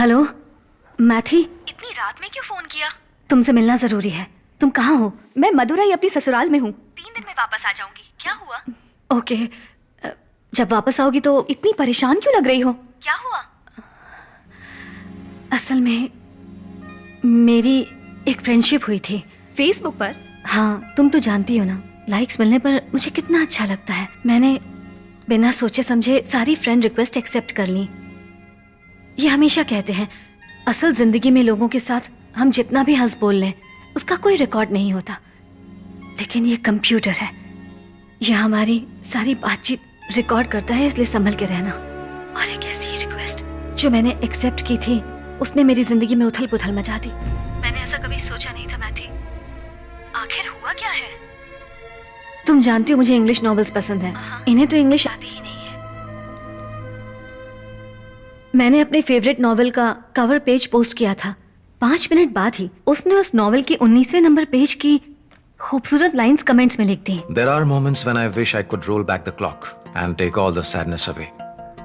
Hello मैथी, इतनी रात में क्यों फोन किया? तुमसे मिलना जरूरी है। तुम कहाँ हो? मैं मदुरई अपनी ससुराल में हूँ। 3 दिन में वापस आ जाऊंगी। क्या हुआ? ओके, जब वापस आओगी तो। इतनी परेशान क्यों लग रही हो? क्या हुआ? असल में मेरी एक फ्रेंडशिप हुई थी फेसबुक पर? हाँ, तुम तो जानती हो ना, लाइक्स मिलने पर मुझे कितना अच्छा लगता है। मैंने बिना सोचे समझे सारी फ्रेंड रिक्वेस्ट एक्सेप्ट कर ली। ये हमेशा कहते हैं असल जिंदगी में लोगों के साथ हम जितना भी हंस बोल लें उसका कोई रिकॉर्ड नहीं होता, लेकिन ये कंप्यूटर है, ये हमारी सारी बातचीत रिकॉर्ड करता है, इसलिए संभल के रहना। और एक ऐसी रिक्वेस्ट जो मैंने एक्सेप्ट की थी उसने मेरी जिंदगी में उथल पुथल मचा दी। मैंने ऐसा कभी सोचा नहीं था मैथी। आखिर हुआ क्या है? तुम जानती हो मुझे इंग्लिश नॉवेल्स पसंद है, इन्हें तो इंग्लिश आती ही नहीं है। मैंने अपने फेवरेट नॉवेल का कवर पेज पोस्ट किया था। 5 मिनट बाद ही उसने उस नॉवेल के 19वें नंबर पेज की खूबसूरत लाइंस कमेंट्स में लिख दी। There are moments when I wish I could roll back the clock and take all the sadness away.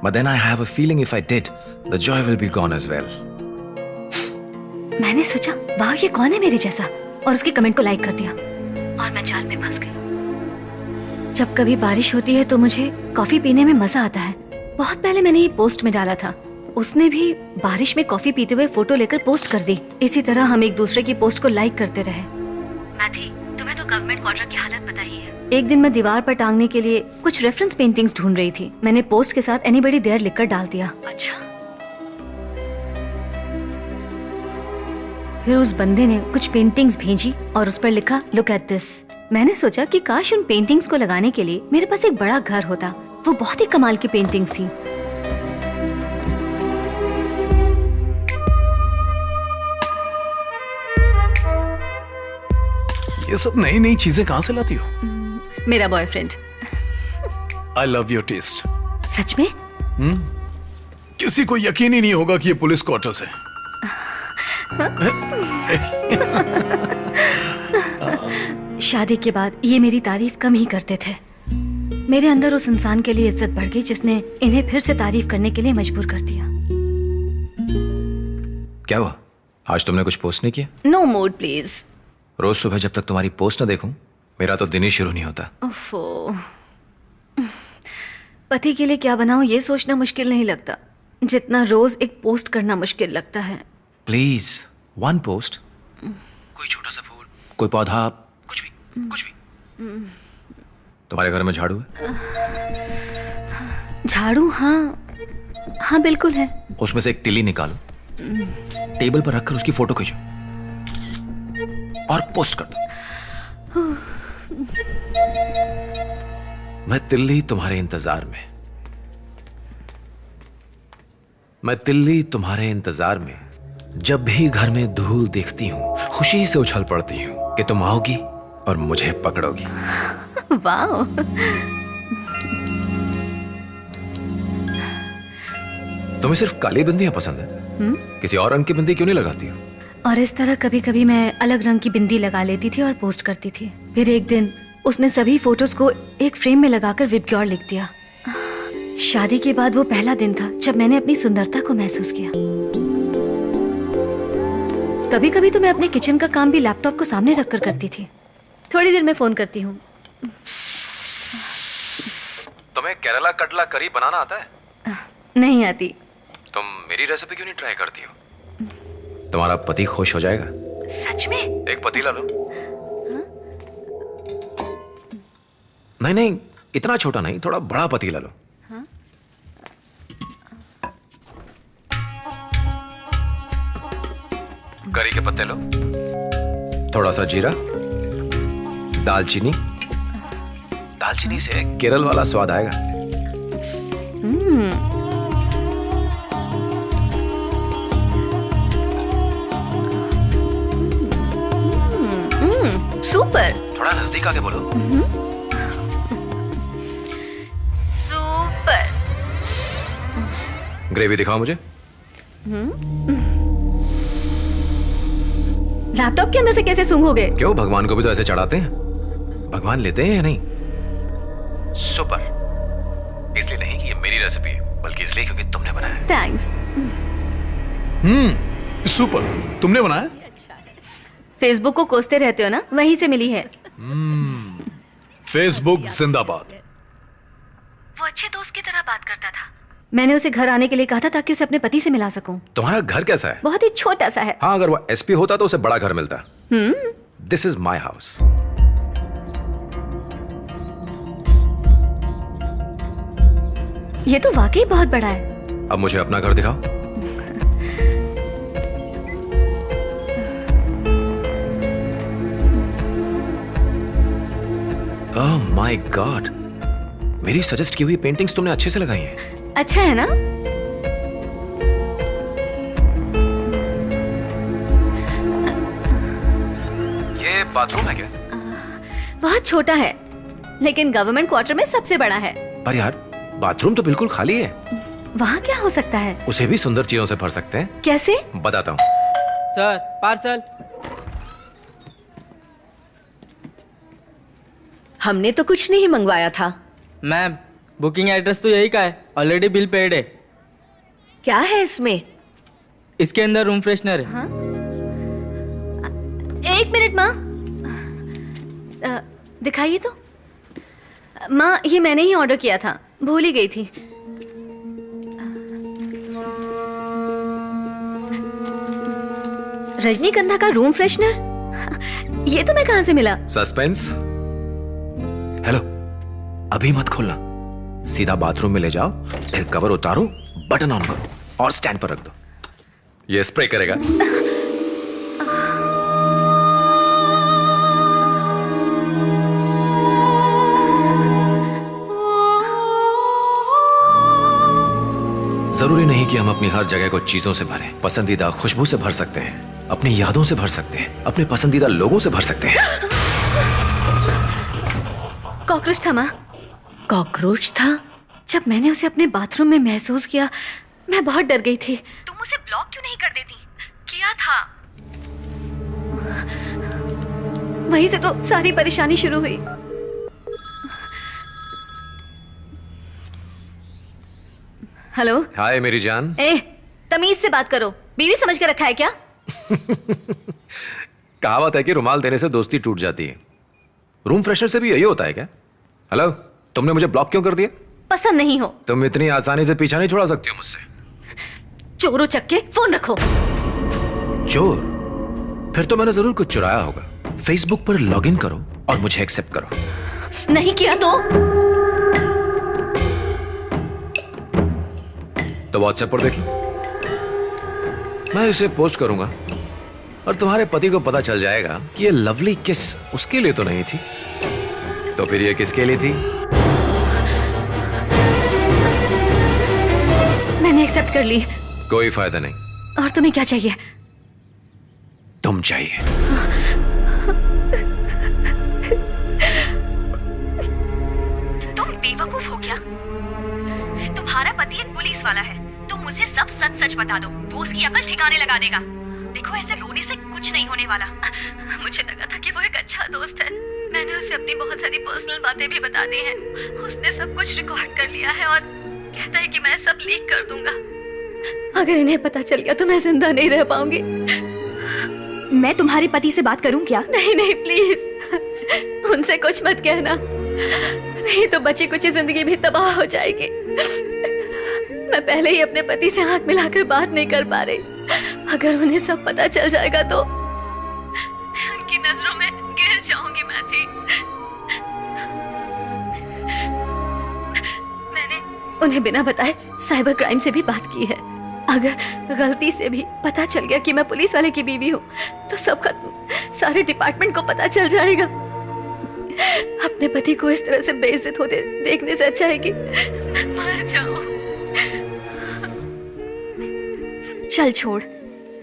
But then I have a feeling if I did, the joy will be gone as well. मैंने सोचा वाह ये कौन है मेरे जैसा, और उसके कमेंट को लाइक कर दिया और मैं जाल में फंस गई। जब कभी बारिश होती है तो मुझे कॉफी पीने में मजा आता है। बहुत पहले मैंने ये पोस्ट में डाला था, उसने भी बारिश में कॉफी पीते हुए फोटो लेकर पोस्ट कर दी। इसी तरह हम एक दूसरे की पोस्ट को लाइक करते रहे। मैथी, तुम्हें तो गवर्नमेंट क्वार्टर की हालत पता ही है। एक दिन मैं दीवार पर टांगने के लिए कुछ रेफरेंस पेंटिंग्स ढूंढ रही थी। मैंने पोस्ट के साथ एनीबॉडी देयर लिखकर डाल दिया। अच्छा, फिर उस बंदे ने कुछ पेंटिंग्स भेजी और उस पर लिखा लुक एट दिस। मैंने सोचा कि काश उन पेंटिंग्स को लगाने के लिए मेरे पास एक बड़ा घर होता। वो बहुत ही कमाल की पेंटिंग्स थी। ये सब नई नई चीजें कहाँ से लाती हो? मेरा boyfriend. I love your taste. सच में? किसी को यकीन ही नहीं होगा कि ये पुलिस क्वार्टर्स है। शादी के बाद ये मेरी तारीफ कम ही करते थे। मेरे अंदर उस इंसान के लिए इज्जत बढ़ गई जिसने इन्हें फिर से तारीफ करने के लिए मजबूर कर दिया। क्या हुआ? आज तुमने कुछ पोस्ट नहीं किया? No mood please. रोज सुबह जब तक तुम्हारी पोस्ट न देखूं, मेरा तो दिन ही शुरू नहीं होता। ओफो, पति के लिए क्या बनाऊं ये सोचना मुश्किल नहीं लगता जितना रोज एक पोस्ट करना मुश्किल लगता है। प्लीज, 1 पोस्ट, कोई छोटा सा फूल, कोई पौधा, कुछ भी। तुम्हारे घर में झाड़ू है? झाड़ू? हाँ बिल्कुल है। उसमें से एक तिल्ली निकालो, टेबल पर रखकर उसकी फोटो खींचो और पोस्ट कर दो। मैं तिल्ली तुम्हारे इंतजार में जब भी घर में धूल देखती हूँ खुशी से उछल पड़ती हूँ कि तुम आओगी और मुझे पकड़ोगी। वाह, तुम्हें सिर्फ काली बिंदियां पसंद है? किसी और रंग की बिंदी क्यों नहीं लगाती हो? और इस तरह कभी कभी मैं अलग रंग की बिंदी लगा लेती थी और पोस्ट करती थी। फिर एक दिन उसने सभी फोटोज को एक फ्रेम में लगाकर विप योर लिख दिया। शादी के बाद वो पहला दिन था जब मैंने अपनी सुंदरता को महसूस किया। कभी कभी तो मैं अपने किचन का काम भी लैपटॉप को सामने रखकर करती थी। थोड़ी देर में फोन करती हूँ। तुम्हें केरला कटला करी बनाना आता है? नहीं आती। तुम मेरी रेसिपी क्यों नहीं ट्राई करती हो? तुम्हारा पति खुश हो जाएगा। सच में? एक पतीला लो। नहीं, इतना छोटा नहीं, थोड़ा बड़ा पतीला लो। करी के पत्ते लो, थोड़ा सा जीरा, दालचीनी से केरल वाला स्वाद आएगा। सुपर। थोड़ा नजदीक आके बोलो। सुपर। ग्रेवी दिखाओ मुझे। लैपटॉप के अंदर से कैसे सूंघोगे? क्यों, भगवान को भी तो ऐसे चढ़ाते हैं। भगवान लेते हैं या नहीं? सुपर। इसलिए नहीं कि ये मेरी रेसिपी है, बल्कि इसलिए क्योंकि तुमने बनाया है। थैंक्स। सुपर, तुमने बनाया? फेसबुक को कोसते रहते हो ना, वहीं से मिली है। फेसबुक जिंदाबाद। वो अच्छे दोस्त की तरह बात करता था। मैंने उसे घर आने के लिए कहा था ताकि उसे अपने पति से मिला सकूं। तुम्हारा घर कैसा है? बहुत ही छोटा सा है। हाँ, अगर वो एसपी होता तो उसे बड़ा घर मिलता। This is my house. ये तो वाकई बहुत बड़ा है। अब मुझे अपना घर दिखाओ। ओह माय गॉड, मेरी सजेस्ट की हुई पेंटिंग्स तुमने अच्छे से लगाई हैं। अच्छा है ना? ये बाथरूम है क्या? बहुत छोटा है, लेकिन गवर्नमेंट क्वार्टर में सबसे बड़ा है। पर यार, बाथरूम तो बिल्कुल खाली है। वहाँ क्या हो सकता है? उसे भी सुंदर चीजों से भर सकते हैं। कैसे? बताता हूँ। Sir, parcel. हमने तो कुछ नहीं मंगवाया था। मैम, बुकिंग एड्रेस तो यही का है, ऑलरेडी बिल पेड है। क्या है इसमें? इसके अंदर रूम फ्रेशनर है। एक मिनट माँ, दिखाइए तो। माँ, ये मैंने ही ऑर्डर किया था, भूल ही गई थी। रजनीगंधा का रूम फ्रेशनर, ये तो मैं कहाँ से मिला? सस्पेंस। हेलो, अभी मत खोलना, सीधा बाथरूम में ले जाओ, फिर कवर उतारो, बटन ऑन करो और स्टैंड पर रख दो। ये स्प्रे करेगा। जरूरी नहीं कि हम अपनी हर जगह को चीजों से भरें। पसंदीदा खुशबू से भर सकते हैं, अपनी यादों से भर सकते हैं, अपने पसंदीदा लोगों से भर सकते हैं। कॉकरोच था माँ। कॉकरोच था? जब मैंने उसे अपने बाथरूम में महसूस किया, मैं बहुत डर गई थी। तुम उसे ब्लॉक क्यों नहीं कर देती? किया था, वहीं से तो सारी परेशानी शुरू हुई। हेलो। हाय मेरी जान। तमीज से बात करो, बीवी समझ के रखा है क्या? कहावत है कि रुमाल देने से दोस्ती टूट जाती है। रूम फ्रेशनर से भी यही होता है क्या? हेलो, तुमने मुझे ब्लॉक क्यों कर दिया? पसंद नहीं हो। तुम इतनी आसानी से पीछा नहीं छुड़ा सकती हो मुझसे। चोरों चक्के, फोन रखो। चोर? फिर तो मैंने जरूर कुछ चुराया होगा। फेसबुक पर लॉगिन करो और मुझे एक्सेप्ट करो। नहीं किया तो व्हाट्सएप पर देख लो। मैं इसे पोस्ट करूंगा और तुम्हारे पति को पता चल जाएगा कि ये लवली किस उसके लिए तो नहीं थी, तो फिर ये किसके लिए थी? मैंने एक्सेप्ट कर ली। कोई फायदा नहीं। और तुम्हें क्या चाहिए? तुम चाहिए। तुम बेवकूफ हो क्या? तुम्हारा पति एक पुलिस वाला है, तुम मुझे सब सच सच बता दो, वो उसकी अकल ठिकाने लगा देगा। देखो, ऐसे रोने से कुछ नहीं होने वाला। मुझे लगा था कि वो एक अच्छा दोस्त है। मैंने उसे अपनी बहुत सारी पर्सनल बातें भी बता दी हैं। उसने सब कुछ रिकॉर्ड कर लिया है और कहता है कि मैं सब लीक कर दूंगा। अगर इन्हें पता चल गया तो मैं जिंदा नहीं रह पाऊंगी। मैं तुम्हारे पति से बात करूं क्या? नहीं नहीं, प्लीज उनसे कुछ मत कहना, नहीं तो बची कुछ जिंदगी भी तबाह हो जाएगी। मैं पहले ही अपने पति से आंख मिलाकर बात नहीं कर पा रही। अगर उन्हें सब पता चल जाएगा तो मैं उनकी नजरों में गिर जाऊंगी। मैथी, मैंने उन्हें बिना बताए साइबर क्राइम से भी बात की है। अगर गलती से भी पता चल गया कि मैं पुलिस वाले की बीवी हूँ तो सब खत्म। सारे डिपार्टमेंट को पता चल जाएगा। अपने पति को इस तरह से बेइज्जत होते देखने से अच्छा है कि मैं मर जाऊं। चल छोड़,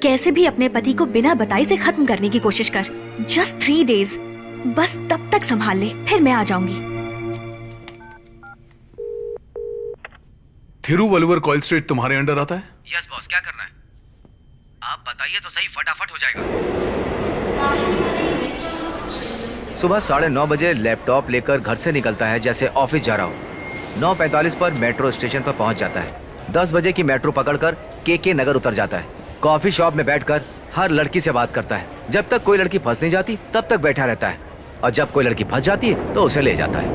कैसे भी अपने पति को बिना बताए से खत्म करने की कोशिश कर। जस्ट 3 days, बस तब तक संभाल ले, फिर मैं आ जाऊंगी। थिरुवल्लुवर कॉइल स्ट्रीट तुम्हारे अंडर आता है? यस बॉस, क्या करना है? आप बताइए तो सही, फटाफट हो जाएगा। सुबह 9:30 बजे लैपटॉप लेकर घर से निकलता है जैसे ऑफिस जा रहा हो। 9:45 पर मेट्रो स्टेशन पर पहुंच जाता है। 10 बजे की मेट्रो पकड़कर के नगर उतर जाता है। कॉफी शॉप में बैठकर हर लड़की से बात करता है। जब तक कोई लड़की फंस नहीं जाती तब तक बैठा रहता है, और जब कोई लड़की फंस जाती है तो उसे ले जाता है।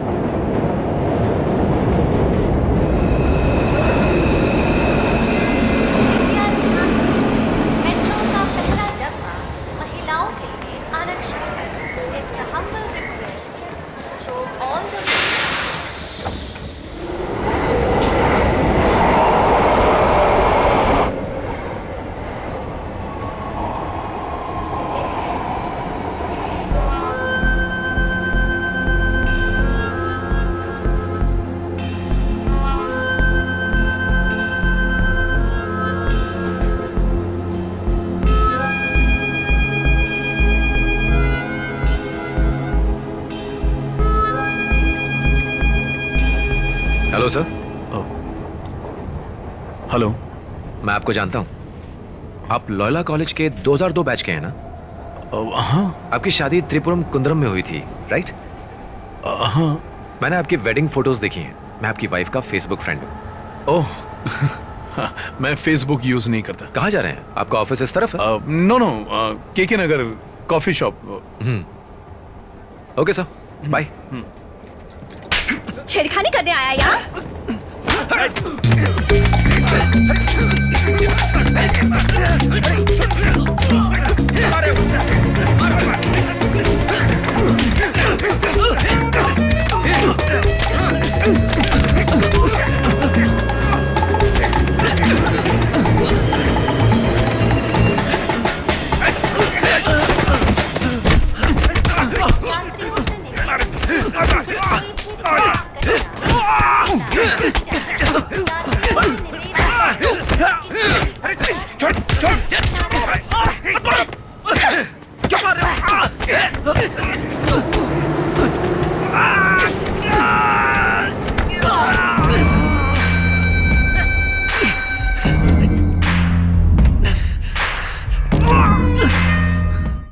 मेट्रो का पहला डब्बा महिलाओं के लिए आरक्षित है। It's a humble request through all the hello sir. Hello. मैं आपको जानता हूँ, आप लॉयला कॉलेज के 2002 बैच के हैं ना? हाँ आपकी शादी त्रिपुरम कुंद्रम में हुई थी, राइट? हाँ। मैंने आपकी वेडिंग फोटोज देखी हैं। मैं आपकी वाइफ का फेसबुक फ्रेंड हूँ। ओह हाँ, मैं फेसबुक यूज नहीं करता। कहाँ जा रहे हैं? आपका ऑफिस इस तरफ है? No no, K Nagar coffee shop. Okay sir, bye. छेड़खानी करने आया यहाँ? यात्रियों से निवेदन